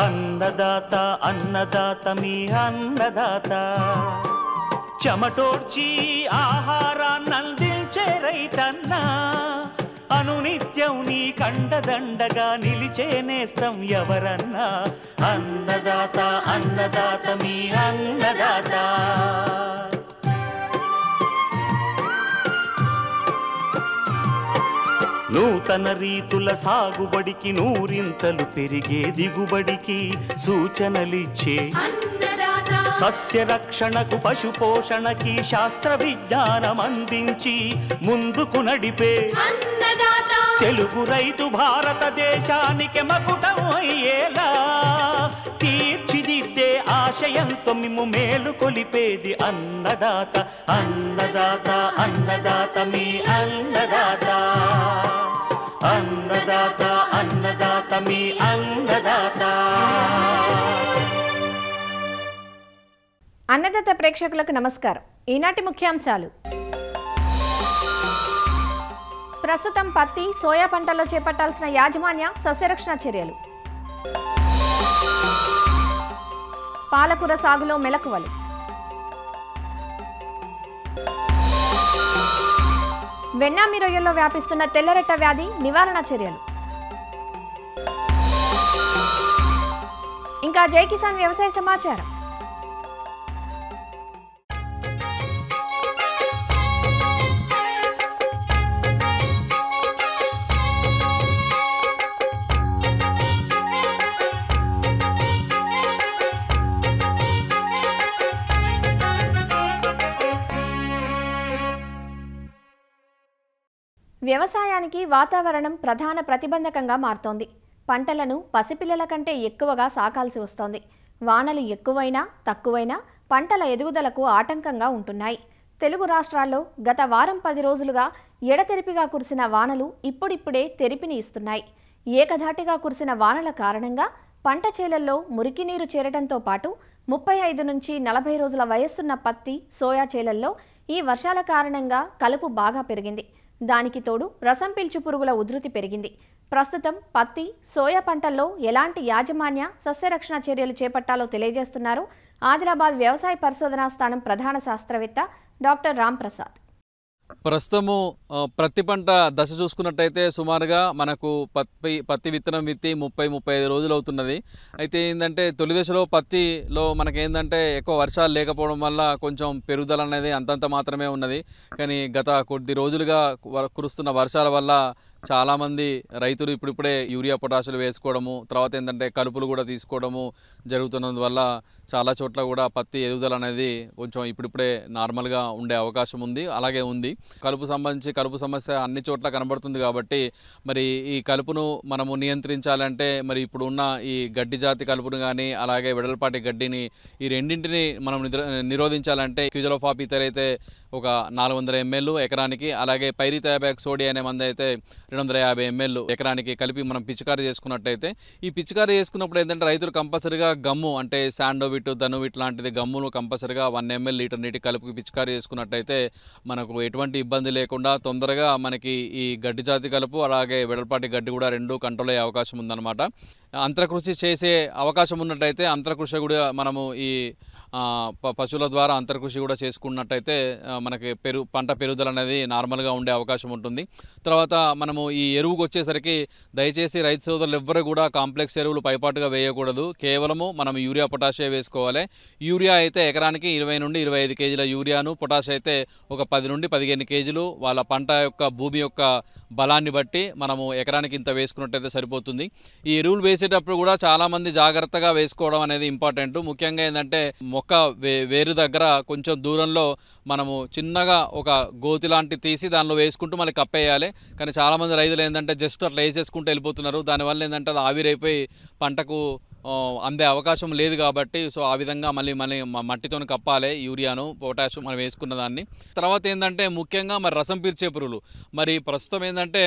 అన్నదాత అన్నదాత మీ అన్నదాత చెమటోడ్చి ఆహారాన్నందించే రైతన్నా అనునిత్యం నీ కండదండగా నిలిచే నేస్తం ఎవరన్నా అన్నదాత అన్నదాత మీ అన్నదాత నూతన రీతుల సాగుబడికి నూరింతలు పెరిగే దిగుబడికి సూచనలిచ్చే సస్య రక్షణకు పశు పోషణకి శాస్త్ర విజ్ఞానం అందించి ముందుకు నడిపే తెలుగు రైతు భారతదేశానికి మకుటం అయ్యేలా తీర్చిదిద్దే ఆశయంతో మిమ్ము మేలు కొలిపేది అన్నదాత అన్నదాత అన్నదాత మీ అన్నదాత అన్నదాత అన్నదాత మీ అన్నదాత. అన్నదాత ప్రేక్షకులకు నమస్కారం. ఈనాటి ముఖ్యాంశాలు: ప్రస్తుతం పత్తి, సోయా పంటల్లో చేపట్టాల్సిన యాజమాన్య సస్యరక్షణ చర్యలు, పాలకూర సాగులో మెలకువలు, వెన్నామి రొయ్యల్లో వ్యాపిస్తున్న తెల్లరెట్ట వ్యాధి నివారణ చర్యలు, ఇంకా జై కిసాన్ వ్యవసాయ సమాచారం. వ్యవసాయానికి వాతావరణం ప్రధాన ప్రతిబంధకంగా మారుతోంది. పంటలను పసిపిల్లల కంటే ఎక్కువగా సాకాల్సి వస్తోంది. వానలు ఎక్కువైనా తక్కువైనా పంటల ఎదుగుదలకు ఆటంకంగా ఉంటున్నాయి. తెలుగు రాష్ట్రాల్లో గత వారం 10 రోజులుగా ఎడతెరిపిగా కురిసిన వానలు ఇప్పుడిప్పుడే తెరిపిని ఇస్తున్నాయి. ఏకధాటిగా కురిసిన వానల కారణంగా పంట చేలల్లో మురికి నీరు చేరడంతో పాటు 35 నుంచి 40 రోజుల వయస్సున్న పత్తి, సోయా చేలల్లో ఈ వర్షాల కారణంగా కలుపు బాగా పెరిగింది. దానికి తోడు రసం పీల్చు పురుగుల ఉధృతి పెరిగింది. ప్రస్తుతం పత్తి, సోయా పంటల్లో ఎలాంటి యాజమాన్య సస్యరక్షణ చర్యలు చేపట్టాలో తెలియజేస్తున్నారు ఆదిలాబాద్ వ్యవసాయ పరిశోధనా స్థానం ప్రధాన శాస్త్రవేత్త డాక్టర్ రామ్ ప్రసాద్. ప్రస్తుతము ప్రతి పంట దశ చూసుకున్నట్టయితే సుమారుగా మనకు పత్తి విత్తనం విత్తి 30-35 రోజులు అవుతున్నది. అయితే ఏంటంటే తొలి దశలో పత్తిలో మనకేంటంటే ఎక్కువ వర్షాలు లేకపోవడం వల్ల కొంచెం పెరుగుదల అనేది అంతంత మాత్రమే ఉన్నది. కానీ గత కొద్ది రోజులుగా కురుస్తున్న వర్షాల వల్ల చాలామంది రైతులు ఇప్పుడిప్పుడే యూరియా పొటాషులు వేసుకోవడము, తర్వాత ఏంటంటే కలుపులు కూడా తీసుకోవడము జరుగుతున్నందువల్ల చాలా చోట్ల కూడా పత్తి ఎదుగుదల అనేది కొంచెం ఇప్పుడిప్పుడే నార్మల్గా ఉండే అవకాశం ఉంది. అలాగే ఉంది. కలుపు సమస్య అన్ని చోట్ల కనబడుతుంది కాబట్టి మరి ఈ కలుపును మనము నియంత్రించాలంటే మరి ఇప్పుడు ఉన్న ఈ గడ్డి జాతి కలుపును కానీ అలాగే వెడల్పాటి గడ్డిని ఈ రెండింటిని మనం నిరోధించాలంటే క్విజలోఫాప్ ఇతర అయితే ఒక 400 ml ఎకరానికి, అలాగే పైరిథయాబ్యాక్ సోడి అనే మందు అయితే 250 ml ఎకరానికి కలిపి మనం పిచికారీ చేసుకున్నట్టయితే ఈ పిచికారీ చేసుకున్నప్పుడు ఏంటంటే రైతులు కంపల్సరీగా గమ్ము అంటే శాండోవిట్, ధనువిట్ లాంటిది గమ్మును కంపల్సరీగా 1 ml లీటర్ నీటి కలిపి పిచికారీ చేసుకున్నట్టయితే మనకు ఎటువంటి ఇబ్బంది లేకుండా తొందరగా మనకి ఈ గడ్డి జాతి కలుపు అలాగే వెడల్పాటి గడ్డి కూడా రెండు కంట్రోల్ అయ్యే అవకాశం ఉందన్నమాట. అంతరకృషి చేసే అవకాశం ఉన్నట్టయితే అంతరకృషి కూడా మనము ఈ పశువుల ద్వారా అంతర్కృషి కూడా చేసుకున్నట్టయితే మనకి పంట పెరుగుదల అనేది నార్మల్గా ఉండే అవకాశం ఉంటుంది. తర్వాత మనము ఈ ఎరువుకు వచ్చేసరికి దయచేసి రైతు సోదరులు ఎవ్వరు కూడా కాంప్లెక్స్ ఎరువులు పైపాటుగా వేయకూడదు. కేవలము మనం యూరియా పొటాషియా వేసుకోవాలి. యూరియా అయితే ఎకరానికి 20 నుండి 25 కేజీల యూరియాను, పొటాష్ అయితే ఒక 10 నుండి 15 కేజీలు వాళ్ళ పంట యొక్క భూమి యొక్క బలాన్ని బట్టి మనము ఎకరానికి ఇంత వేసుకున్నట్టయితే సరిపోతుంది. ఈ ఎరువులు వేసేటప్పుడు కూడా చాలామంది జాగ్రత్తగా వేసుకోవడం అనేది ఇంపార్టెంట్. ముఖ్యంగా ఏంటంటే మొక్క వేరు దగ్గర కొంచెం దూరంలో మనము చిన్నగా ఒక గోతి లాంటి తీసి దానిలో వేసుకుంటూ మళ్ళీ కప్పేయాలి. కానీ చాలామంది రైతులు ఏంటంటే జస్ట్ అట్లా వేసేసుకుంటూ వెళ్ళిపోతున్నారు. దానివల్ల ఏంటంటే అది ఆవిరైపోయి పంటకు అందే అవకాశం లేదు కాబట్టి సో ఆ విధంగా మళ్ళీ మట్టితో కప్పాలి యూరియాను, పొటాషియం మనం వేసుకున్న దాన్ని. తర్వాత ఏంటంటే ముఖ్యంగా మరి రసం పీల్చే పురుగులు మరి ప్రస్తుతం ఏంటంటే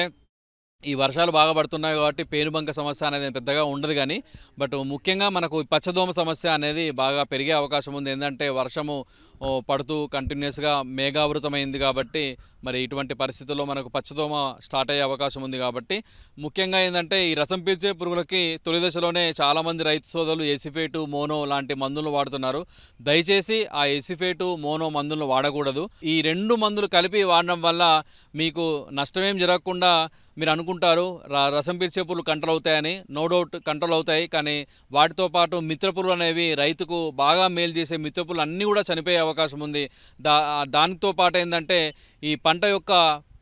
ఈ వర్షాలు బాగా పడుతున్నాయి కాబట్టి పేనుబంక సమస్య అనేది పెద్దగా ఉండదు కానీ బట్ ముఖ్యంగా మనకు పచ్చదోమ సమస్య అనేది బాగా పెరిగే అవకాశం ఉంది. ఏంటంటే వర్షము పడుతూ కంటిన్యూస్గా మేఘావృతమైంది కాబట్టి మరి ఇటువంటి పరిస్థితుల్లో మనకు పచ్చదోమ స్టార్ట్ అయ్యే అవకాశం ఉంది. కాబట్టి ముఖ్యంగా ఏంటంటే ఈ రసం పీల్చే పురుగులకి తొలి దశలోనే చాలామంది రైతు సోదరులు ఎసిఫేటు, మోనో లాంటి మందులు వాడుతున్నారు. దయచేసి ఆ ఎసిఫేటు, మోనో మందులను వాడకూడదు. ఈ 2 మందులు కలిపి వాడడం వల్ల మీకు నష్టమేం జరగకుండా మీరు అనుకుంటారు రసం పీల్చే పురుగులు కంట్రోల్ అవుతాయని. నో డౌట్ కంట్రోల్ అవుతాయి, కానీ వాటితో పాటు మిత్రపురుగులు అనేవి రైతుకు బాగా మేలు చేసే మిత్రపురుగులు అన్నీ కూడా చనిపోయే అవకాశం ఉంది. దానితో పాటు ఏంటంటే ఈ పంట యొక్క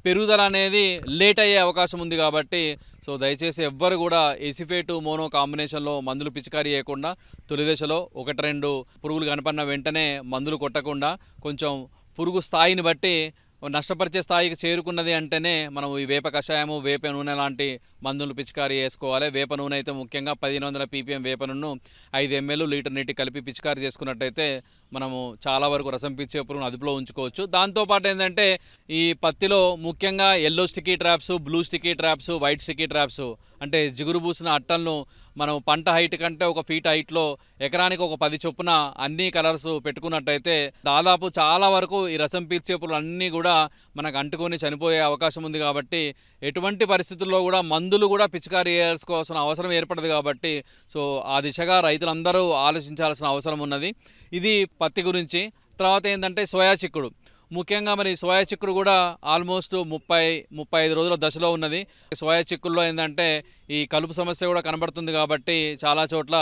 పెరుగుదల అనేది లేట్ అయ్యే అవకాశం ఉంది. కాబట్టి సో దయచేసి ఎవ్వరు కూడా ఎసిఫేటు, మోనో కాంబినేషన్లో మందులు పిచికారీ చేయకుండా తొలి దశలో 1-2 పురుగులు కనపడిన వెంటనే మందులు కొట్టకుండా కొంచెం పురుగు స్థాయిని బట్టి నష్టపరిచే స్థాయికి చేరుకున్నది అంటేనే మనం ఈ వేప కషాయము, వేప నూనె లాంటి మందులు పిచికారీ చేసుకోవాలి. వేప నూనె అయితే ముఖ్యంగా 1500 ppm వేప నూనెను 5 ml లీటర్ నీటి కలిపి పిచికారీ చేసుకున్నట్టయితే మనము చాలా వరకు రసం పీల్చే పురుగును అదుపులో ఉంచుకోవచ్చు. దాంతోపాటు ఏంటంటే ఈ పత్తిలో ముఖ్యంగా yellow sticky traps, blue sticky traps, white sticky traps అంటే జిగురు పూసిన అట్టలను మనం పంట హైట్ కంటే 1 ఫీట్ హైట్లో ఎకరానికి ఒక 10 చొప్పున అన్ని కలర్స్ పెట్టుకున్నట్టయితే దాదాపు చాలా వరకు ఈ రసం పీల్చే పురుగులు అన్నీ కూడా మనకు అంటుకొని చనిపోయే అవకాశం ఉంది. కాబట్టి ఎటువంటి పరిస్థితుల్లో కూడా మందులు కూడా పిచికారీ చేసుకోవాల్సిన అవసరం ఏర్పడదు. కాబట్టి సో ఆ దిశగా రైతులందరూ ఆలోచించాల్సిన అవసరం ఉన్నది. ఇది పత్తి గురించి. తర్వాత ఏంటంటే సోయా చిక్కుడు. ముఖ్యంగా మరి సోయా చిక్కుడు కూడా ఆల్మోస్ట్ 30-35 రోజుల దశలో ఉన్నది. సోయా చిక్కుల్లో ఏంటంటే ఈ కలుపు సమస్య కూడా కనబడుతుంది. కాబట్టి చాలా చోట్ల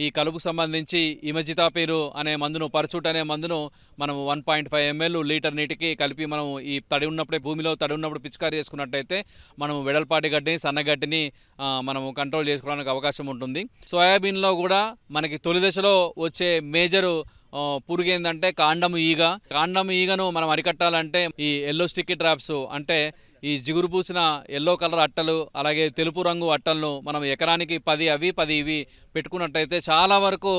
ఈ కలుపుకు సంబంధించి ఇమజితాపీరు అనే మందును, పర్చూట్ అనే మందును మనం 1.5 ml లీటర్ నీటికి కలిపి మనం ఈ తడి ఉన్నప్పుడే, భూమిలో తడి ఉన్నప్పుడు పిచికారీ చేసుకున్నట్టయితే మనం వెడల్పాటి గడ్డిని, సన్నగడ్డిని మనము కంట్రోల్ చేసుకోవడానికి అవకాశం ఉంటుంది. సోయాబీన్లో కూడా మనకి తొలి దశలో వచ్చే మేజరు పురుగు ఏంటంటే కాండము ఈగ. కాండము ఈగను మనం అరికట్టాలంటే ఈ ఎల్లో స్టిక్కీ ట్రాప్స్ అంటే ఈ జిగురు పూసిన ఎల్లో కలర్ అట్టలు, అలాగే తెలుపు రంగు అట్టలను మనం ఎకరానికి 10 అవి 10 ఇవి పెట్టుకున్నట్టయితే చాలా వరకు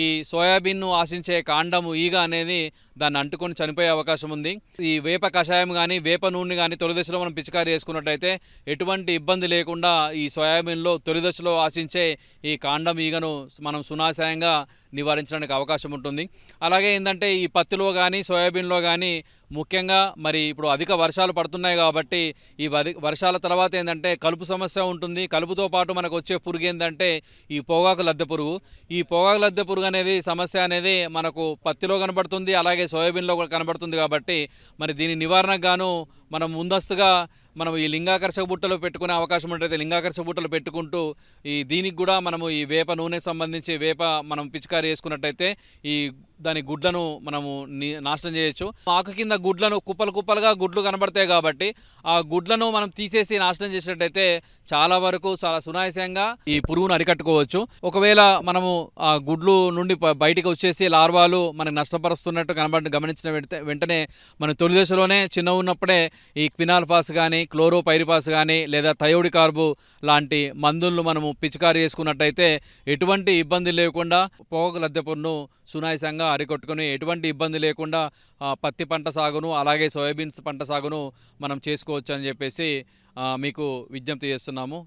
ఈ సోయాబీన్ను ఆశించే కాండము ఈగ అనేది దాన్ని అంటుకొని చనిపోయే అవకాశం ఉంది. ఈ వేప కషాయం కానీ, వేప నూనె కానీ తొలి దశలో మనం పిచికారీ చేసుకున్నట్టయితే ఎటువంటి ఇబ్బంది లేకుండా ఈ సోయాబీన్లో తొలి దశలో ఆశించే ఈ కాండం ఈగను మనం సునాశయంగా నివారించడానికి అవకాశం ఉంటుంది. అలాగే ఏంటంటే ఈ పత్తిలో కానీ, సోయాబీన్లో కానీ ముఖ్యంగా మరి ఇప్పుడు అధిక వర్షాలు పడుతున్నాయి కాబట్టి ఈ వర్షాల తర్వాత ఏంటంటే కలుపు సమస్య ఉంటుంది. కలుపుతో పాటు మనకు వచ్చే పురుగు ఏంటంటే ఈ పొగాకు లద్దె పురుగు. ఈ పొగాకు లద్దె పురుగు అనేది సమస్య అనేది మనకు పత్తిలో కనబడుతుంది, అలాగే సోయాబీన్లో కూడా కనబడుతుంది. కాబట్టి మరి దీని నివారణకు గాను మనం ముందస్తుగా మనం ఈ లింగాకర్షక బుట్టలు పెట్టుకునే అవకాశం ఉంటుంది. లింగాకర్షక బుట్టలు పెట్టుకుంటూ దీనికి కూడా మనము ఈ వేప నూనె సంబంధించి వేప మనం పిచికారీ చేసుకున్నట్టయితే ఈ దాని గుడ్లను మనము నాశనం చేయొచ్చు. ఆకు కింద గుడ్లను కుప్పలుగా గుడ్లు కనబడతాయి కాబట్టి ఆ గుడ్లను మనం తీసేసి నాశనం చేసినట్టయితే చాలా వరకు చాలా సునాయాసంగా ఈ పురుగును అరికట్టుకోవచ్చు. ఒకవేళ మనము ఆ గుడ్లు నుండి బయటికి వచ్చేసి లార్వాలు మనకు నష్టపరుస్తున్నట్టు గమనించిన వెంటనే మన తొలి దశలోనే చిన్న ఉన్నప్పుడే ఈ క్వినాల్ఫాస్ కానీ, క్లోరోపైరిపాస్ కానీ లేదా థయోడి కార్బు లాంటి మందులను మనము పిచికారీ చేసుకున్నట్టయితే ఎటువంటి ఇబ్బంది లేకుండా పొగాకు లద్దె పురుగును సునాయాసంగా అరికొట్టుకుని ఎటువంటి ఇబ్బంది లేకుండా పత్తి పంట సాగును, అలాగే సోయాబీన్స్ పంట సాగును మనం చేసుకోవచ్చు అని చెప్పేసి మీకు విజ్ఞప్తి చేస్తున్నాము.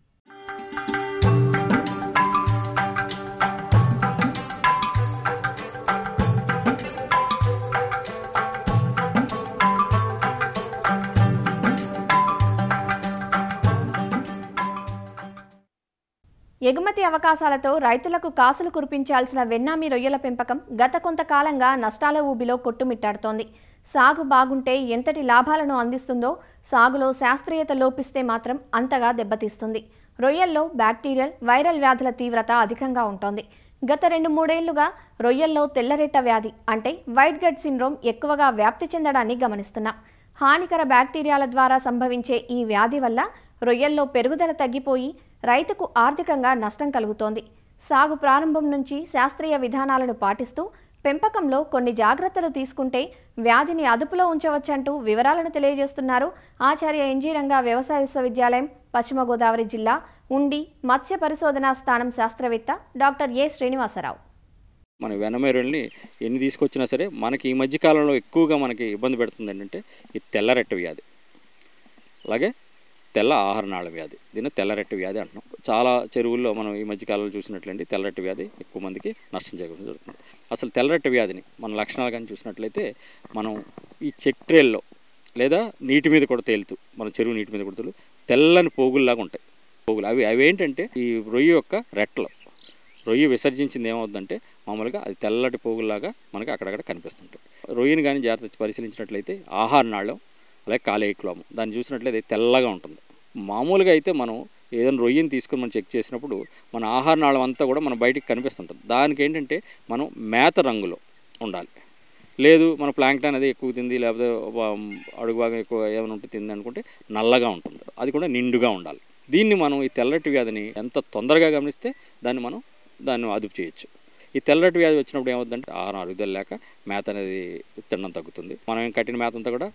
ఎగుమతి అవకాశాలతో రైతులకు కాసులు కురిపించాల్సిన వెన్నామి రొయ్యల పెంపకం గత కొంతకాలంగా నష్టాల ఊబిలో కొట్టుమిట్టాడుతోంది. సాగు బాగుంటే ఎంతటి లాభాలను అందిస్తుందో సాగులో శాస్త్రీయత లోపిస్తే మాత్రం అంతగా దెబ్బతీస్తుంది. రొయ్యల్లో బ్యాక్టీరియల్, వైరల్ వ్యాధుల తీవ్రత అధికంగా ఉంటోంది. గత 2-3 ఏళ్లుగా రొయ్యల్లో తెల్లరెట్ట వ్యాధి అంటే వైట్ గట్ సిండ్రోమ్ ఎక్కువగా వ్యాప్తి చెందడాన్ని గమనిస్తున్నాం. హానికర బ్యాక్టీరియాల ద్వారా సంభవించే ఈ వ్యాధి వల్ల రొయ్యల్లో పెరుగుదల తగ్గిపోయి రైతుకు ఆర్థికంగా నష్టం కలుగుతోంది. సాగు ప్రారంభం నుంచి శాస్త్రీయ విధానాలను పాటిస్తూ పెంపకంలో కొన్ని జాగ్రత్తలు తీసుకుంటే వ్యాధిని అదుపులో ఉంచవచ్చంటూ వివరాలను తెలియజేస్తున్నారు ఆచార్య ఎన్జీ రంగా వ్యవసాయ విశ్వవిద్యాలయం, పశ్చిమ గోదావరి జిల్లా ఉండి మత్స్య పరిశోధనా స్థానం శాస్త్రవేత్త డాక్టర్ ఏ శ్రీనివాసరావు. మన వెనమేరుల్ని ఎన్ని తీసుకొచ్చినా సరే మనకి ఈ మధ్యకాలంలో ఎక్కువగా మనకి ఇబ్బంది పెడుతుంది ఏంటంటే ఈ తెల్లరెట్ట వ్యాధి. అలాగే తెల్ల ఆహారనాళ వ్యాధి, దీన్ని తెల్లరెట్ట వ్యాధి అంటున్నాం. చాలా చెరువుల్లో మనం ఈ మధ్యకాలంలో చూసినట్లయితే తెల్లరెట్ట వ్యాధి ఎక్కువ మందికి నష్టం చేయకుండా జరుగుతుంది. అసలు తెల్లరెట్ట వ్యాధిని మన లక్షణాలు కానీ చూసినట్లయితే మనం ఈ చెక్ ట్రేల్లో లేదా నీటి మీద కూడా తేలుతూ, మన చెరువు నీటి మీద కూడా తేలు తెల్లని పోగుల్లాగా ఉంటాయి. పోగులు అవి ఏంటంటే ఈ రొయ్య యొక్క రెట్టలు, రొయ్య విసర్జించింది ఏమవుతుందంటే మామూలుగా అది తెల్లటి పోగుల్లాగా మనకి అక్కడక్కడ కనిపిస్తుంటాయి. రొయ్యని కానీ జాగ్రత్త పరిశీలించినట్లయితే ఆహారనాళం అలాగే కాలేయక్లోమం దాన్ని చూసినట్లయితే తెల్లగా ఉంటుంది. మామూలుగా అయితే మనం ఏదైనా రొయ్యని తీసుకొని మనం చెక్ చేసినప్పుడు మన ఆహారనాళం అంతా కూడా మన బయటికి కనిపిస్తుంటుంది. దానికి ఏంటంటే మనం మేత రంగులో ఉండాలి. లేదు మన ప్లాంక్టన్ అనేది ఎక్కువ తింది, లేకపోతే అడుగు భాగం ఎక్కువ ఏమైనా ఉంటే తింది అనుకుంటే నల్లగా ఉంటుంది, అది కూడా నిండుగా ఉండాలి. దీన్ని మనం ఈ తెల్లటి వ్యాధిని ఎంత తొందరగా గమనిస్తే దాన్ని అదుపు చేయొచ్చు. ఈ తెల్లటి వ్యాధి వచ్చినప్పుడు ఏమవుతుందంటే ఆహారం అరుగుదల లేక మేత అనేది తినడం తగ్గుతుంది. మనం కట్టిన మేత అంతా కూడా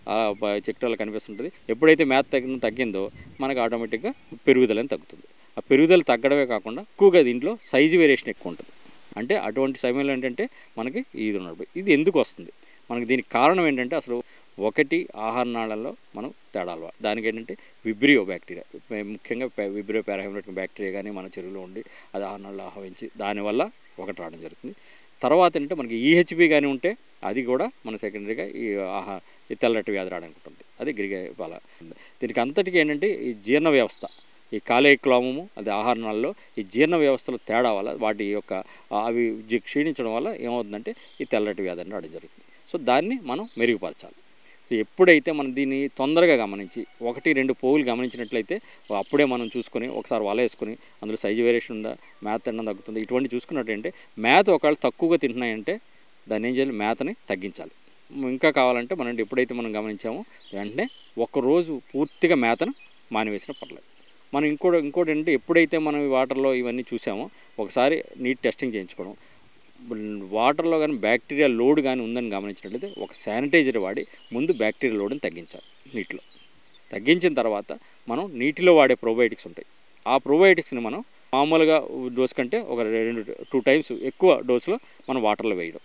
చెక్టర్లో కనిపిస్తుంటుంది. ఎప్పుడైతే మేత తగ్గిందో మనకు ఆటోమేటిక్గా పెరుగుదల అని తగ్గుతుంది. ఆ పెరుగుదల తగ్గడమే కాకుండా ఎక్కువగా దీంట్లో సైజు వేరియేషన్ ఎక్కువ ఉంటుంది. అంటే అటువంటి సమయంలో ఏంటంటే మనకి ఇది ఉన్నప్పుడు ఇది ఎందుకు వస్తుంది, మనకి దీనికి కారణం ఏంటంటే అసలు ఒకటి ఆహారనాళాల్లో మనం తేడాలు. దానికి ఏంటంటే విబ్రియో బ్యాక్టీరియా, ముఖ్యంగా విబ్రియో పారాహెమరేటిక్ బ్యాక్టీరియా కానీ మన చెరువులో ఉండి అది ఆహారనాళాల్లో ఆహ్వానించి దానివల్ల ఒకటి రావడం జరుగుతుంది. తర్వాత ఏంటంటే మనకి ఈహెచ్పి కానీ ఉంటే అది కూడా మన సెకండరీగా ఈ తెల్లటి వ్యాధి రావడానికి ఉంటుంది. అది గిరిగల. దీనికి అంతటికి ఏంటంటే ఈ జీర్ణ వ్యవస్థ, ఈ కాలేయక్లోమము అది ఆహారనాళాల్లో ఈ జీర్ణ వ్యవస్థలో తేడా వల్ల వాటి యొక్క అవి క్షీణించడం వల్ల ఏమవుతుందంటే ఈ తెల్లటి వ్యాధి అని రావడం జరుగుతుంది. సో దాన్ని మనం మెరుగుపరచాలి. సో ఎప్పుడైతే మనం దీన్ని తొందరగా గమనించి 1-2 పోగులు గమనించినట్లయితే అప్పుడే మనం చూసుకొని ఒకసారి వల వేసుకొని అందులో సైజు వేరియేషన్ ఉందా, మేత తినడం తగ్గుతుంది, ఇటువంటి చూసుకున్నట్టంటే మేత ఒకవేళ తక్కువగా తింటున్నాయంటే దాన్ని ఏం చేయాలి, మేతని తగ్గించాలి. ఇంకా కావాలంటే మనం ఎప్పుడైతే మనం గమనించామో వెంటనే ఒక్కరోజు పూర్తిగా మేతను మానివేసినా పర్లేదు. మనం ఇంకోటి ఏంటంటే ఎప్పుడైతే మనం ఈ వాటర్లో ఇవన్నీ చూసామో ఒకసారి నీట్ టెస్టింగ్ చేయించుకోవడం. వాటర్లో కానీ బ్యాక్టీరియా లోడ్ కానీ ఉందని గమనించినట్లయితే ఒక శానిటైజర్ వాడి ముందు బ్యాక్టీరియా లోడ్ని తగ్గించాలి. నీటిలో తగ్గించిన తర్వాత మనం నీటిలో వాడే ప్రోబయోటిక్స్ ఉంటాయి. ఆ ప్రోబయోటిక్స్ని మనం మామూలుగా డోస్ కంటే ఒక 2 టైమ్స్ ఎక్కువ డోసులో మనం వాటర్లో వేయడం.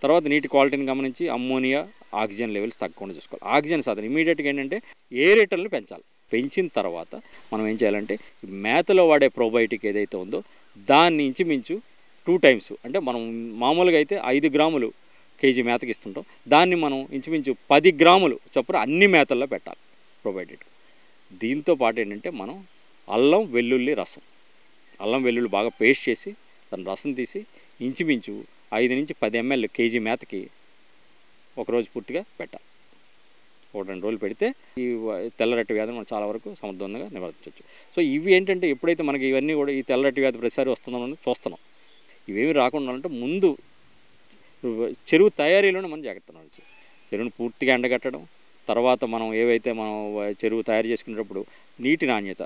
తర్వాత నీటి క్వాలిటీని గమనించి అమ్మోనియా, ఆక్సిజన్ లెవెల్స్ తగ్గకుండా చూసుకోవాలి. ఆక్సిజన్ శాతం ఇమీడియట్గా ఏంటంటే ఏరేటర్ని పెంచాలి. పెంచిన తర్వాత మనం ఏం చేయాలంటే మేతలో వాడే ప్రోబయోటిక్ ఏదైతే ఉందో దాన్ని ఇంచుమించు 2 టైమ్స్, అంటే మనం మామూలుగా అయితే 5 గ్రాములు కేజీ మేతకి ఇస్తుంటాం, దాన్ని మనం ఇంచుమించు 10 గ్రాములు చొప్పున అన్ని మేతల్లో పెట్టాలి ప్రోబయోటిక్. దీంతో పాటు ఏంటంటే మనం అల్లం వెల్లుల్లి రసం, అల్లం వెల్లుల్లి బాగా పేస్ట్ చేసి దాని రసం తీసి ఇంచుమించు 5 నుంచి 10 ml కేజీ మేతకి ఒకరోజు పూర్తిగా పెట్టాలి. 1-2 రోజులు పెడితే ఈ తెల్లరెట్ట వ్యాధిని మనం చాలా వరకు సమర్థవంతంగా నివారించవచ్చు. సో ఇవి ఏంటంటే ఎప్పుడైతే మనకి ఇవన్నీ కూడా ఈ తెల్లరెట్ట వ్యాధి ప్రతిసారి వస్తుందని చూస్తున్నాం, ఇవేమి రాకుండా అంటే ముందు చెరువు తయారీలోనే మనం జాగ్రత్త వహించాలి. చెరువును పూర్తిగా ఎండగట్టడం, తర్వాత మనం ఏవైతే మనం చెరువు తయారు చేసుకునేటప్పుడు నీటి నాణ్యత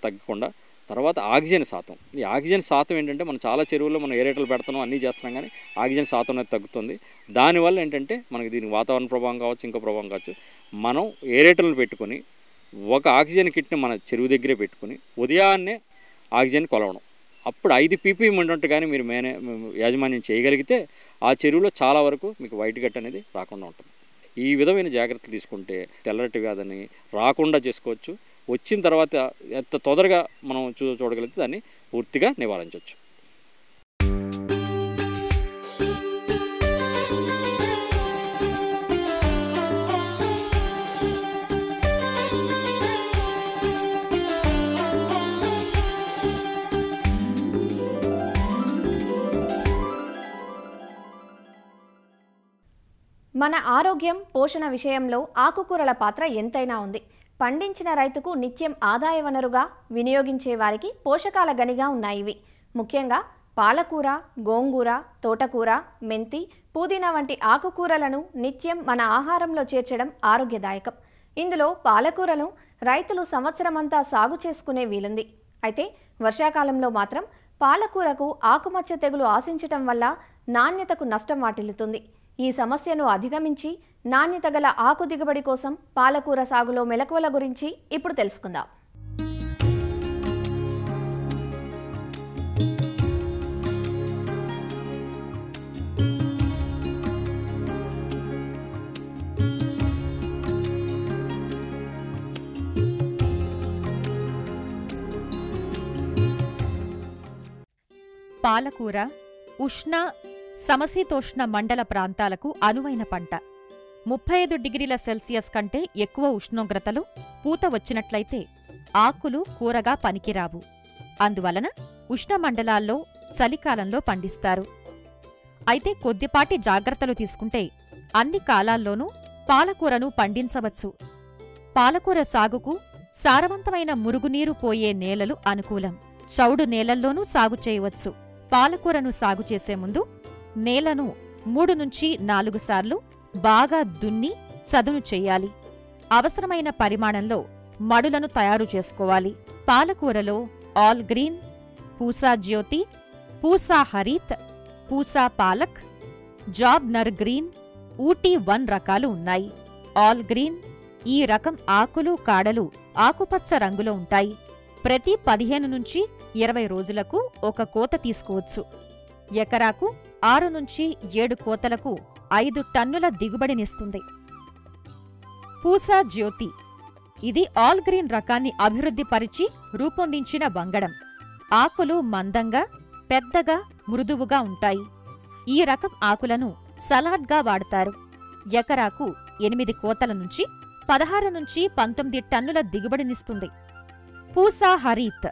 తగ్గకుండా, తర్వాత ఆక్సిజన్ శాతం. ఈ ఆక్సిజన్ శాతం ఏంటంటే మనం చాలా చెరువుల్లో మనం ఏరేటలు పెడుతున్నాం, అన్నీ చేస్తున్నాం, కానీ ఆక్సిజన్ శాతం అనేది తగ్గుతుంది. దానివల్ల ఏంటంటే మనకి దీనికి వాతావరణ ప్రభావం కావచ్చు, ఇంకో ప్రభావం కావచ్చు. మనం ఏరేటర్లు పెట్టుకొని ఒక ఆక్సిజన్ కిట్ని మన చెరువు దగ్గరే పెట్టుకొని ఉదయాన్నే ఆక్సిజన్ కొలవడం. అప్పుడు 5 ppm ఉన్నట్టు కానీ మీరు యాజమాన్యం చేయగలిగితే ఆ చెరువులో చాలా వరకు మీకు వైట్ గట్ అనేది రాకుండా ఉంటుంది. ఈ విధమైన జాగ్రత్తలు తీసుకుంటే తెల్లరెట్ట వ్యాధిని రాకుండా చేసుకోవచ్చు. వచ్చిన తర్వాత ఎంత తొందరగా మనం చూడగలిగితే దాన్ని పూర్తిగా నివారించవచ్చు. మన ఆరోగ్యం, పోషణ విషయంలో ఆకుకూరల పాత్ర ఎంతైనా ఉంది. పండించిన రైతుకు నిత్యం ఆదాయ వనరుగా, వినియోగించే వారికి పోషకాల గనిగా ఉన్నాయి ఇవి. ముఖ్యంగా పాలకూర, గోంగూర, తోటకూర, మెంతి, పుదీనా వంటి ఆకుకూరలను నిత్యం మన ఆహారంలో చేర్చడం ఆరోగ్యదాయకం. ఇందులో పాలకూరను రైతులు సంవత్సరమంతా సాగు చేసుకునే వీలుంది. అయితే వర్షాకాలంలో మాత్రం పాలకూరకు ఆకుమచ్చ తెగులు ఆశించటం వల్ల నాణ్యతకు నష్టం వాటిల్లుతుంది. ఈ సమస్యను అధిగమించి నాణ్యత గల ఆకు దిగుబడి కోసం పాలకూర సాగులో మెలకువల గురించి ఇప్పుడు తెలుసుకుందాం. పాలకూర ఉష్ణ సమశీతోష్ణ మండల ప్రాంతాలకు అనువైన పంట. 35 డిగ్రీల సెల్సియస్ కంటే ఎక్కువ ఉష్ణోగ్రతలు పూత వచ్చినట్లయితే ఆకులు కూరగా పనికిరావు. అందువలన ఉష్ణమండలాల్లో చలికాలంలో పండిస్తారు. అయితే కొద్దిపాటి జాగ్రత్తలు తీసుకుంటే అన్ని కాలాల్లోనూ పాలకూరను పండించవచ్చు. పాలకూర సాగుకు సారవంతమైన మురుగునీరు పోయే నేలలు అనుకూలం. చౌడు నేలల్లోనూ సాగు చేయవచ్చు. పాలకూరను సాగు చేసే ముందు నేలను 3 నుంచి 4 సార్లు బాగా దున్ని చదును చెయ్యాలి. అవసరమైన పరిమాణంలో మడులను తయారు చేసుకోవాలి. పాలకూరలో ఆల్ గ్రీన్, పూసా జ్యోతి, పూసా హరీత్, పూసా పాలక్, జాబ్ నర్ గ్రీన్, ఊటీ 1 రకాలు ఉన్నాయి. ఆల్ గ్రీన్ ఈ రకం ఆకులు కాడలు ఆకుపచ్చ రంగులో ఉంటాయి. ప్రతి 15 నుంచి 20 రోజులకు ఒక కోత తీసుకోవచ్చు. ఎకరాకు 6 నుంచి 7 కోతలకు 5 టన్నుల దిగుబడినిస్తుంది. పూసా జ్యోతి ఇది ఆల్ గ్రీన్ రకాన్ని అభివృద్ధిపరిచి రూపొందించిన వంగడం. ఆకులు మందంగా, పెద్దగా, మృదువుగా ఉంటాయి. ఈ రకం ఆకులను సలాడ్గా వాడతారు. ఎకరాకు 8 కోతల నుంచి 16 నుంచి 19 టన్నుల దిగుబడినిస్తుంది. పూసా హరీత్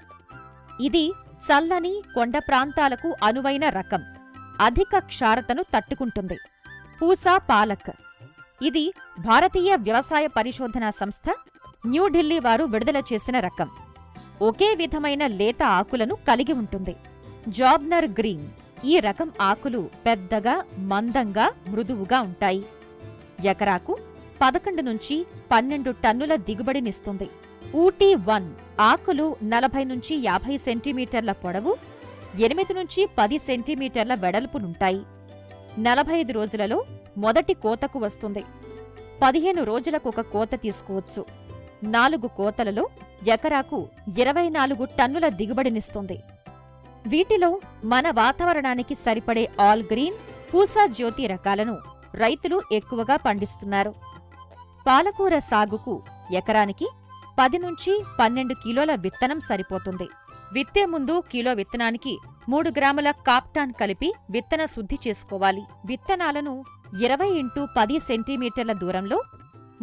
ఇది చల్లని కొండ ప్రాంతాలకు అనువైన రకం. అధిక క్షారతను తట్టుకుంటుంది. పూసా పాలక్ ఇది భారతీయ వ్యవసాయ పరిశోధనా సంస్థ న్యూఢిల్లీ వారు విడుదల చేసిన రకం. ఒకే విధమైన లేత ఆకులను కలిగి ఉంటుంది. జాబ్నర్ గ్రీన్ ఈ రకం ఆకులు పెద్దగా, మందంగా, మృదువుగా ఉంటాయి. ఎకరాకు 11 నుంచి 12 టన్నుల దిగుబడినిస్తుంది. ఊటీ 1 ఆకులు 40 నుంచి 50 సెంటీమీటర్ల పొడవు, 8 నుంచి 10 సెంటీమీటర్ల వెడల్పునుంటాయి. 45 రోజులలో మొదటి కోతకు వస్తుంది. 15 రోజులకొక కోత తీసుకోవచ్చు. 4 కోతలలో ఎకరాకు 24 టన్నుల దిగుబడినిస్తుంది. వీటిలో మన వాతావరణానికి సరిపడే ఆల్ గ్రీన్, పూసా జ్యోతి రకాలను రైతులు ఎక్కువగా పండిస్తున్నారు. పాలకూర సాగుకు ఎకరానికి 10 నుంచి 12 కిలోల విత్తనం సరిపోతుంది. విత్తే ముందు కిలో విత్తనానికి 3 గ్రాముల కాప్టాన్ కలిపి విత్తన శుద్ధి చేసుకోవాలి. విత్తనాలను 20 x 10 సెంటీమీటర్ల దూరంలో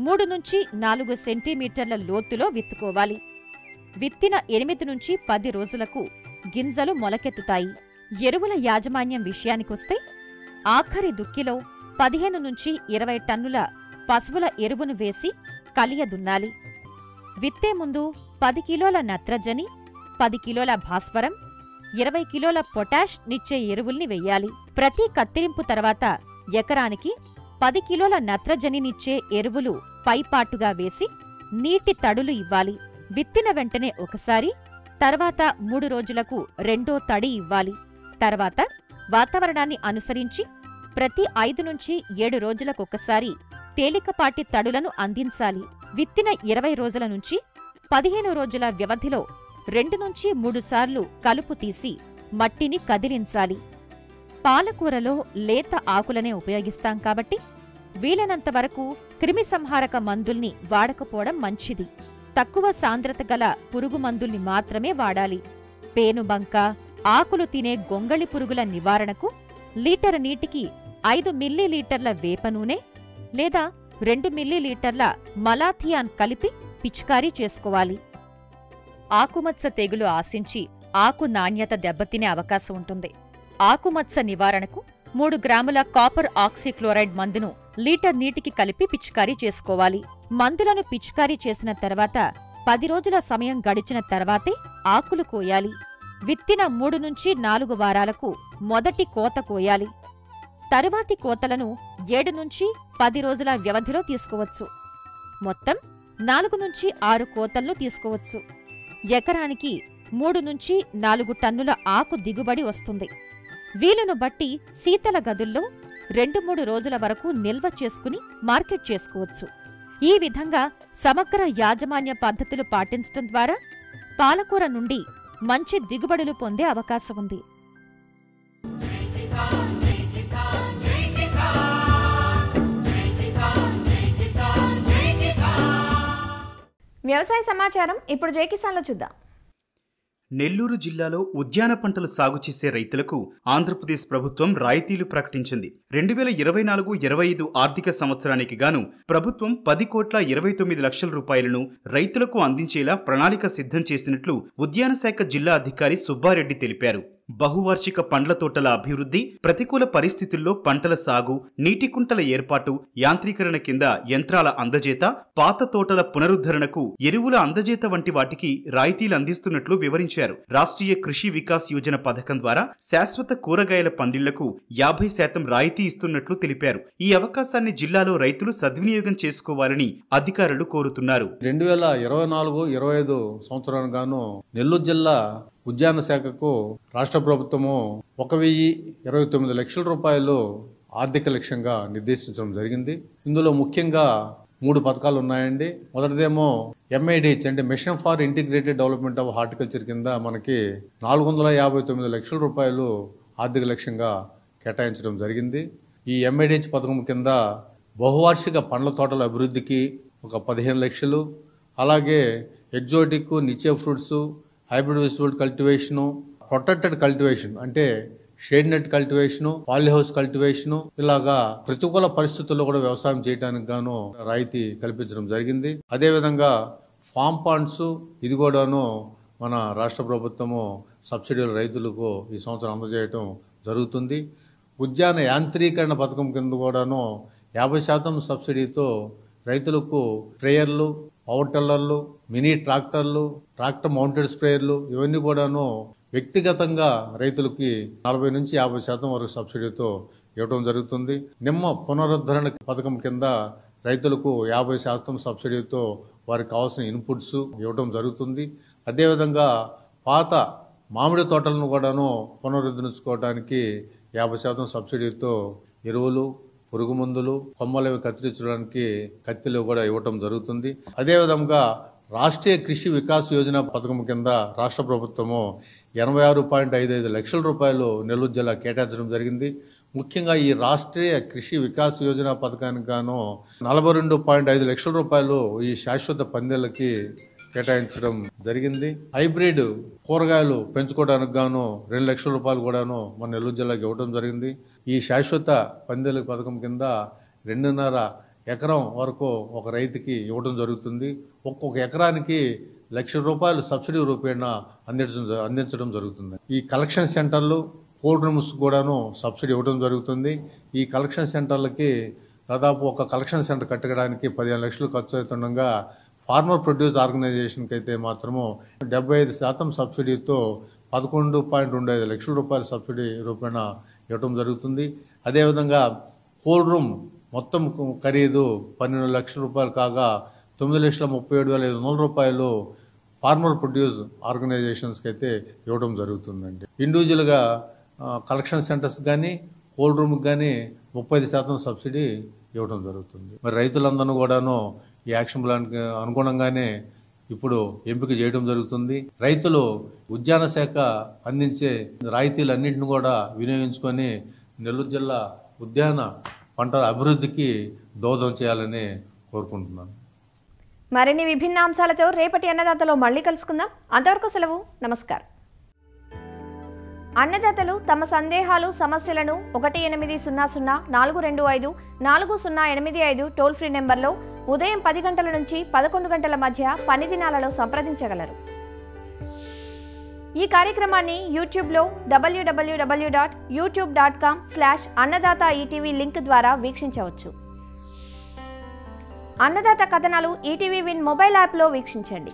3 నుంచి 4 సెంటీమీటర్ల లోతులో విత్తుకోవాలి. విత్తిన 8 నుంచి 10 రోజులకు గింజలు మొలకెత్తుతాయి. ఎరువుల యాజమాన్యం విషయానికొస్తే ఆఖరి దుక్కిలో 15 నుంచి 20 టన్నుల పశువుల ఎరువును వేసి కలియదున్నాలి. విత్తే ముందు 10 కిలోల నత్రజని, 10 కిలోల భాస్వరం, 20 కిలోల పొటాష్ నిచ్చే ఎరువుల్ని వెయ్యాలి. ప్రతి కత్తిరింపు తర్వాత ఎకరానికి 10 కిలోల నత్రజనినిచ్చే ఎరువులు పైపాటుగా వేసి నీటి తడులు ఇవ్వాలి. విత్తిన వెంటనే ఒకసారి, తర్వాత 3 రోజులకు రెండో తడి ఇవ్వాలి. తర్వాత వాతావరణాన్ని అనుసరించి ప్రతి 5 నుంచి 7 రోజులకొకసారి తేలికపాటి తడులను అందించాలి. విత్తిన 20 రోజుల నుంచి 15 రోజుల వ్యవధిలో 2 నుంచి 3 సార్లు కలుపు తీసి మట్టిని కదిలించాలి. పాలకూరలో లేత ఆకులనే ఉపయోగిస్తాం కాబట్టి వీలైనంతవరకు క్రిమిసంహారక మందుల్ని వాడకపోవడం మంచిది. తక్కువ సాంద్రత గల పురుగు మందుల్ని మాత్రమే వాడాలి. పేనుబంక, ఆకులు తినే గొంగళి పురుగుల నివారణకు లీటర్ నీటికి 5 మిల్లీలీటర్ల వేప నూనె లేదా 2 మిల్లీలీటర్ల మలాథియాన్ కలిపి పిచికారీ చేసుకోవాలి. ఆకుమచ్చ తెగులు ఆశించి ఆకు నాణ్యత దెబ్బతినే అవకాశం ఉంటుంది. ఆకుమచ్చ నివారణకు 3 గ్రాముల కాపర్ ఆక్సీక్లోరైడ్ మందును లీటర్ నీటికి కలిపి పిచికారీ చేసుకోవాలి. మందులను పిచికారీ చేసిన తర్వాత 10 రోజుల సమయం గడిచిన తర్వాతే ఆకులు కోయాలి. విత్తిన 3 నుంచి 4 వారాలకు మొదటి కోత కోయాలి. తరువాతి కోతలను 7 నుంచి 10 రోజుల వ్యవధిలో తీసుకోవచ్చు. మొత్తం 4 నుంచి 6 కోతలను తీసుకోవచ్చు. ఎకరానికి 3 నుంచి 4 టన్నుల ఆకు దిగుబడి వస్తుంది. వీలును బట్టి శీతల గదుల్లో 2-3 రోజుల వరకు నిల్వ చేసుకుని మార్కెట్ చేసుకోవచ్చు. ఈ విధంగా సమగ్ర యాజమాన్య పద్ధతులు పాటించడం ద్వారా పాలకూర నుండి మంచి దిగుబడులు పొందే అవకాశం ఉంది. వ్యవసాయ సమాచారం ఇప్పుడు జై కిసాన్లో చూద్దాం. నెల్లూరు జిల్లాలో ఉద్యాన పంటలు సాగు చేసే రైతులకు ఆంధ్రప్రదేశ్ ప్రభుత్వం రాయితీలు ప్రకటించింది. 2024-25 ఆర్థిక సంవత్సరానికి గాను ప్రభుత్వం 10,29,00,000 రూపాయలను రైతులకు అందించేలా ప్రణాళిక సిద్ధం చేసినట్లు ఉద్యాన శాఖ జిల్లా అధికారి సుబ్బారెడ్డి తెలిపారు. బహువార్షిక పండ్ల తోటల అభివృద్ధి, ప్రతికూల పరిస్థితుల్లో పంటల సాగు, నీటి కుంటల ఏర్పాటు, యాంత్రీకరణ కింద యంత్రాల అందజేత, పాత తోటల పునరుద్ధరణకు ఎరువుల అందజేత వంటి వాటికి రాయితీలు అందిస్తున్నట్లు వివరించారు. రాష్ట్రీయ కృషి వికాస్ యోజన పథకం ద్వారా శాశ్వత కూరగాయల పందిళ్లకు 50% రాయితీ ఇస్తున్నట్లు తెలిపారు. ఈ అవకాశాన్ని జిల్లాలో రైతులు సద్వినియోగం చేసుకోవాలని అధికారులు కోరుతున్నారు. 2024-25 సంవత్సరానికి గాను నెల్లూరు జిల్లా ఉద్యాన శాఖకు రాష్ట్ర ప్రభుత్వము 1,29 లక్షల రూపాయలు ఆర్థిక లక్ష్యంగా నిర్దేశించడం జరిగింది. ఇందులో ముఖ్యంగా 3 పథకాలు ఉన్నాయండి. మొదటిదేమో MIDH అంటే mission for integrated development of horticulture కింద మనకి 459 లక్షల రూపాయలు ఆర్థిక లక్ష్యంగా కేటాయించడం జరిగింది. ఈ MIDH పథకం కింద బహువార్షిక పండ్ల తోటల అభివృద్ధికి ఒక 15 లక్షలు, అలాగే exotic, niche fruits, hybrid vegetable cultivation, protected cultivation అంటే shade net cultivation, polyhouse cultivation, ఇలాగా ప్రతికూల పరిస్థితుల్లో కూడా వ్యవసాయం చేయడానికి గాను రాయితీ కల్పించడం జరిగింది. అదేవిధంగా ఫామ్ పాండ్స్ ఇది కూడాను మన రాష్ట్ర ప్రభుత్వము సబ్సిడీలు రైతులకు ఈ సంవత్సరం అందజేయటం జరుగుతుంది. ఉద్యాన యాంత్రీకరణ పథకం కింద కూడాను 50% సబ్సిడీతో రైతులకు స్ప్రేయర్లు, పవర్ టిల్లర్లు, మినీ ట్రాక్టర్లు, ట్రాక్టర్ మౌంటెడ్ స్ప్రేయర్లు ఇవన్నీ కూడాను వ్యక్తిగతంగా రైతులకి 40-50% వరకు సబ్సిడీతో ఇవ్వడం జరుగుతుంది. నిమ్మ పునరుద్ధరణ పథకం కింద రైతులకు 50% సబ్సిడీతో వారికి కావాల్సిన ఇన్పుట్స్ ఇవ్వడం జరుగుతుంది. అదేవిధంగా పాత మామిడి తోటలను కూడాను పునరుద్ధరించుకోవడానికి 50% సబ్సిడీతో ఎరువులు, పురుగు మందులు, కొమ్మలవి కత్తిరించడానికి కత్తిలు కూడా ఇవ్వటం జరుగుతుంది. అదేవిధంగా రాష్ట్రీయ కృషి వికాస్ యోజన పథకం కింద రాష్ట్ర ప్రభుత్వము 86.55 లక్షల రూపాయలు నెల్లూరు జిల్లా కేటాయించడం జరిగింది. ముఖ్యంగా ఈ రాష్ట్రీయ కృషి వికాస్ యోజన పథకానికి గాను 42.5 లక్షల రూపాయలు ఈ శాశ్వత పందేళ్లకి కేటాయించడం జరిగింది. హైబ్రిడ్ కూరగాయలు పెంచుకోవడానికి గాను 2 లక్షల రూపాయలు కూడాను మన నెల్లూరు జిల్లాకి ఇవ్వడం జరిగింది. ఈ శాశ్వత పందేల పథకం కింద 2.5 ఎకరం వరకు ఒక రైతుకి ఇవ్వడం జరుగుతుంది. ఒక్కొక్క ఎకరానికి 1 లక్ష రూపాయలు సబ్సిడీ రూపేణ అందించడం జరుగుతుంది. ఈ కలెక్షన్ సెంటర్లు, కోల్డ్ రూమ్స్ కూడాను సబ్సిడీ ఇవ్వడం జరుగుతుంది. ఈ కలెక్షన్ సెంటర్లకి దాదాపు ఒక కలెక్షన్ సెంటర్ కట్టడానికి 15 లక్షలు ఖర్చు అవుతుండగా ఫార్మర్ ప్రొడ్యూస్ ఆర్గనైజేషన్కి అయితే మాత్రము 75% సబ్సిడీతో 11.25 లక్షల రూపాయల సబ్సిడీ రూపేణ ఇవ్వడం జరుగుతుంది. అదేవిధంగా కోల్డ్ రూమ్ మొత్తం ఖరీదు 12 లక్షల రూపాయలు కాగా 9,37,500 రూపాయలు ఫార్మర్ ప్రొడ్యూస్ ఆర్గనైజేషన్స్కి అయితే ఇవ్వడం జరుగుతుందండి. ఇండివిజువల్గా కలెక్షన్ సెంటర్స్ కానీ కోల్డ్ రూమ్కి కానీ 35% సబ్సిడీ ఇవ్వడం జరుగుతుంది. మరి రైతులందరూ కూడాను ఈ యాక్షన్ ప్లాన్కి అనుగుణంగానే ఇప్పుడు ఎంపిక చేయడం జరుగుతుంది. రైతులు ఉద్యాన శాఖ అందించే రాయితీలన్నింటిని కూడా వినియోగించుకొని నెల్లూరు జిల్లా ఉద్యాన పంటల అభివృద్ధికి దోహదం చేయాలని కోరుకుంటున్నాను. మరిన్ని విభిన్న అంశాలతో రేపటి అన్నదాతలో మళ్ళీ కలుసుకుందాం. అంతవరకు సెలవు. నమస్కారం. అన్నదాతలు తమ సందేహాలు, సమస్యలను 1800-425-4085 టోల్ ఫ్రీ నెంబర్లో ఉదయం 10 గంటల నుంచి 11 గంటల మధ్య పని దినాలలో సంప్రదించగలరు. ఈ కార్యక్రమాన్ని యూట్యూబ్లో www.youtube.com/అన్నదాత-ఈటీవీ లింక్ ద్వారా వీక్షించవచ్చు. అన్నదాత కథనాలు ఈటీవీ విన్ మొబైల్ యాప్లో వీక్షించండి.